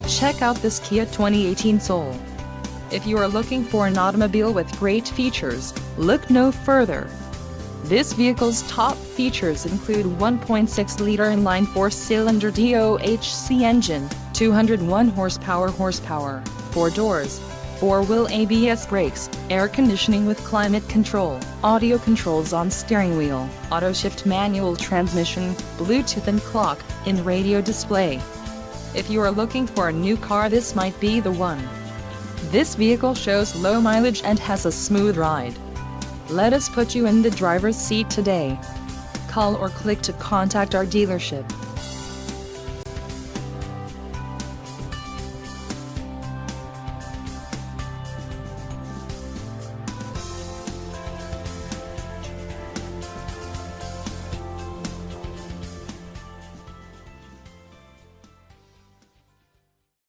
Check out this Kia 2018 Soul. If you are looking for an automobile with great features, look no further. This vehicle's top features include 1.6-liter inline four-cylinder DOHC engine, 201 horsepower, 4 doors, 4-wheel ABS brakes, air conditioning with climate control, audio controls on steering wheel, auto-shift manual transmission, Bluetooth and clock-in radio display. If you are looking for a new car, this might be the one. This vehicle shows low mileage and has a smooth ride. Let us put you in the driver's seat today. Call or click to contact our dealership.